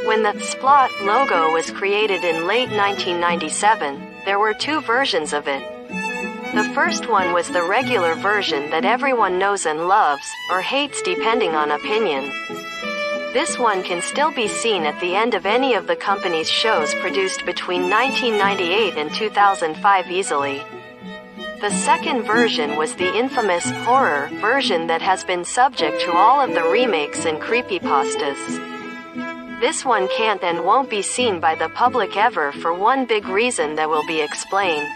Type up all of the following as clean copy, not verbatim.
When the Splot logo was created in late 1997, there were two versions of it. The first one was the regular version that everyone knows and loves, or hates depending on opinion. This one can still be seen at the end of any of the company's shows produced between 1998 and 2005 easily. The second version was the infamous horror version that has been subject to all of the remakes and creepypastas. This one can't and won't be seen by the public ever for one big reason that will be explained.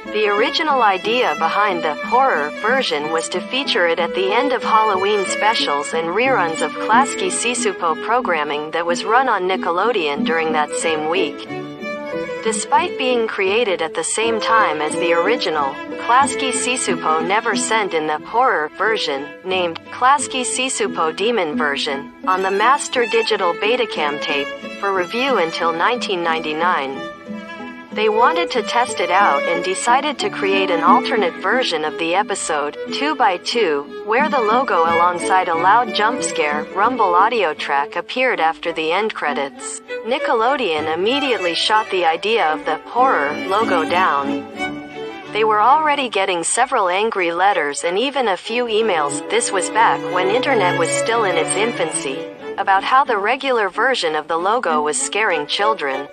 The original idea behind the horror version was to feature it at the end of Halloween specials and reruns of Klasky-Csupo programming that was run on Nickelodeon during that same week. Despite being created at the same time as the original, Klasky-Csupo never sent in the horror version, named Klasky-Csupo Demon version, on the Master Digital Betacam tape, for review until 1999. They wanted to test it out and decided to create an alternate version of the episode, 2x2, where the logo alongside a loud jump scare, rumble audio track appeared after the end credits. Nickelodeon immediately shot the idea of the horror logo down. They were already getting several angry letters and even a few emails, this was back when internet was still in its infancy, about how the regular version of the logo was scaring children.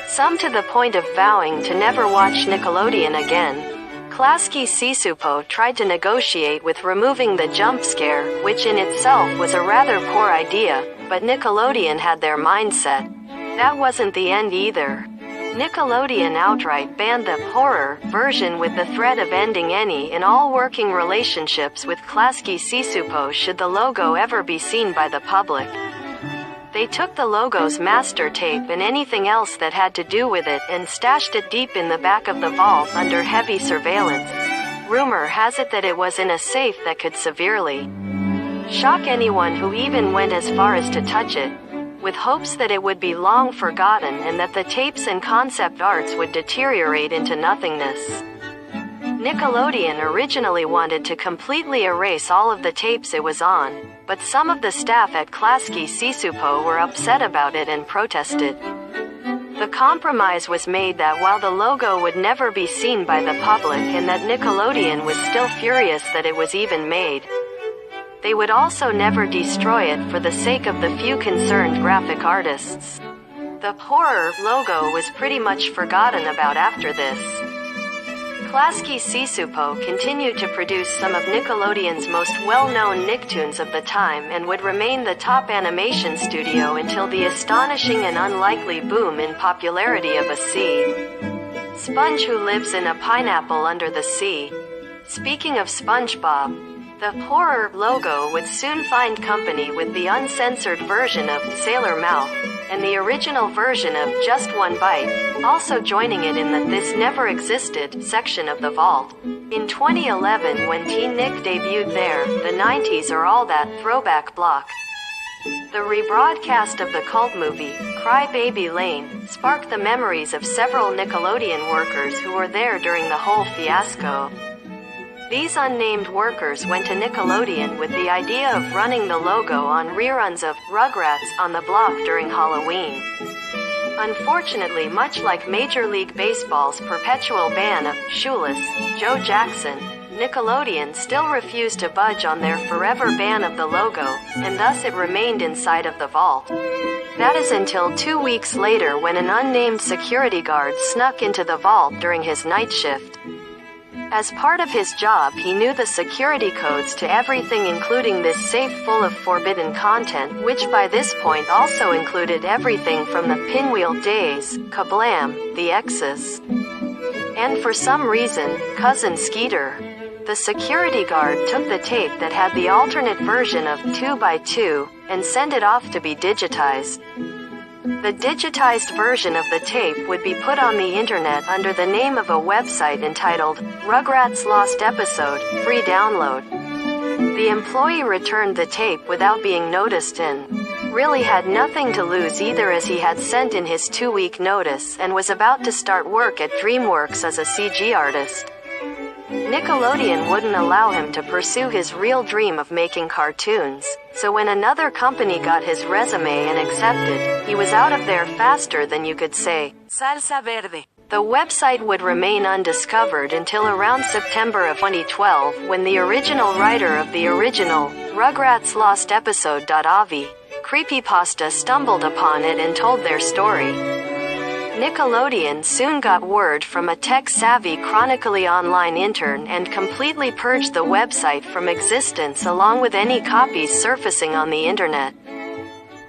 Some to the point of vowing to never watch Nickelodeon again. Klasky-Csupo tried to negotiate with removing the jump scare, which in itself was a rather poor idea, but Nickelodeon had their mindset. That wasn't the end either. Nickelodeon outright banned the horror version with the threat of ending any and all working relationships with Klasky-Csupo should the logo ever be seen by the public. They took the logo's master tape and anything else that had to do with it and stashed it deep in the back of the vault under heavy surveillance. Rumor has it that it was in a safe that could severely shock anyone who even went as far as to touch it, with hopes that it would be long forgotten and that the tapes and concept arts would deteriorate into nothingness. Nickelodeon originally wanted to completely erase all of the tapes it was on, but some of the staff at Klasky-Csupo were upset about it and protested. The compromise was made that while the logo would never be seen by the public and that Nickelodeon was still furious that it was even made, they would also never destroy it for the sake of the few concerned graphic artists. The horror logo was pretty much forgotten about after this. Klasky-Csupo continued to produce some of Nickelodeon's most well-known Nicktoons of the time and would remain the top animation studio until the astonishing and unlikely boom in popularity of a sea sponge who lives in a pineapple under the sea. Speaking of SpongeBob, the horror logo would soon find company with the uncensored version of Sailor Mouth, and the original version of Just One Bite, also joining it in the This Never Existed section of the vault. In 2011 when Teen Nick debuted there, the 90s Are All That throwback block. The rebroadcast of the cult movie, Cry Baby Lane, sparked the memories of several Nickelodeon workers who were there during the whole fiasco. These unnamed workers went to Nickelodeon with the idea of running the logo on reruns of Rugrats on the block during Halloween. Unfortunately, much like Major League Baseball's perpetual ban of Shoeless Joe Jackson, Nickelodeon still refused to budge on their forever ban of the logo, and thus it remained inside of the vault. That is until 2 weeks later when an unnamed security guard snuck into the vault during his night shift. As part of his job, he knew the security codes to everything, including this safe full of forbidden content, which by this point also included everything from the Pinwheel Days, Kablam, the X's, and for some reason, Cousin Skeeter. The security guard took the tape that had the alternate version of 2x2 and sent it off to be digitized. The digitized version of the tape would be put on the internet under the name of a website entitled Rugrats Lost Episode, Free Download. The employee returned the tape without being noticed and really had nothing to lose either, as he had sent in his 2-week notice and was about to start work at DreamWorks as a CG artist. Nickelodeon wouldn't allow him to pursue his real dream of making cartoons, so when another company got his resume and accepted, he was out of there faster than you could say, salsa verde. The website would remain undiscovered until around September of 2012 when the original writer of the original Rugrats Lost Episode. Avi Creepypasta stumbled upon it and told their story. Nickelodeon soon got word from a tech-savvy Chronically Online intern and completely purged the website from existence along with any copies surfacing on the internet.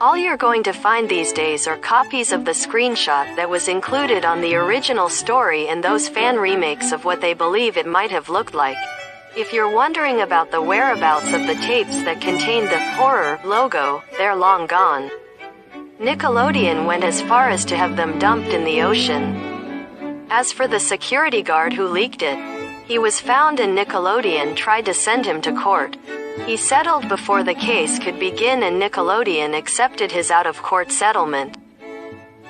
All you're going to find these days are copies of the screenshot that was included on the original story and those fan remakes of what they believe it might have looked like. If you're wondering about the whereabouts of the tapes that contained the horror logo, they're long gone. Nickelodeon went as far as to have them dumped in the ocean. As for the security guard who leaked it, he was found and Nickelodeon tried to send him to court. He settled before the case could begin and Nickelodeon accepted his out-of-court settlement.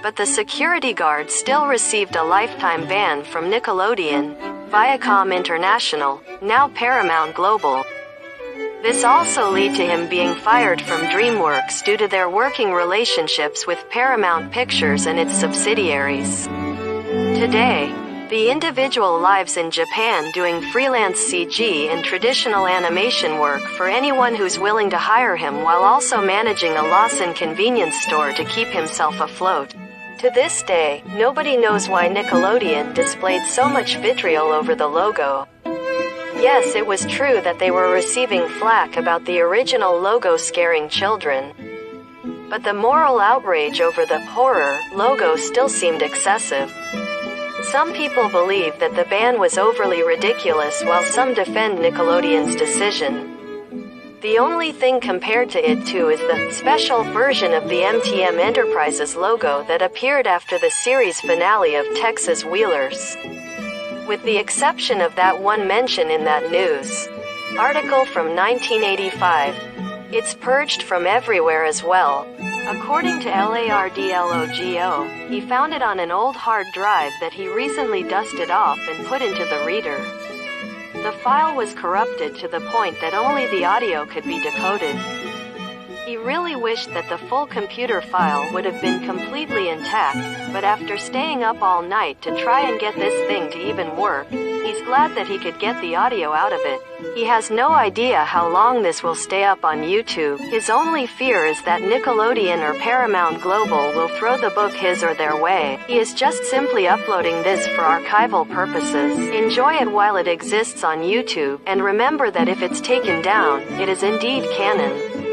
But the security guard still received a lifetime ban from Nickelodeon, Viacom International, now Paramount Global. This also led to him being fired from DreamWorks due to their working relationships with Paramount Pictures and its subsidiaries. Today, the individual lives in Japan doing freelance CG and traditional animation work for anyone who's willing to hire him while also managing a loss and convenience store to keep himself afloat. To this day, nobody knows why Nickelodeon displayed so much vitriol over the logo. Yes, it was true that they were receiving flack about the original logo scaring children. But the moral outrage over the horror logo still seemed excessive. Some people believe that the ban was overly ridiculous while some defend Nickelodeon's decision. The only thing compared to it too is the special version of the MTM Enterprises logo that appeared after the series finale of Texas Wheelers. With the exception of that one mention in that news article from 1985, it's purged from everywhere as well. According to LARDLOGO, he found it on an old hard drive that he recently dusted off and put into the reader. The file was corrupted to the point that only the audio could be decoded. He really wished that the full computer file would have been completely intact, but after staying up all night to try and get this thing to even work, he's glad that he could get the audio out of it. He has no idea how long this will stay up on YouTube. His only fear is that Nickelodeon or Paramount Global will throw the book his or their way. He is just simply uploading this for archival purposes. Enjoy it while it exists on YouTube, and remember that if it's taken down, it is indeed canon.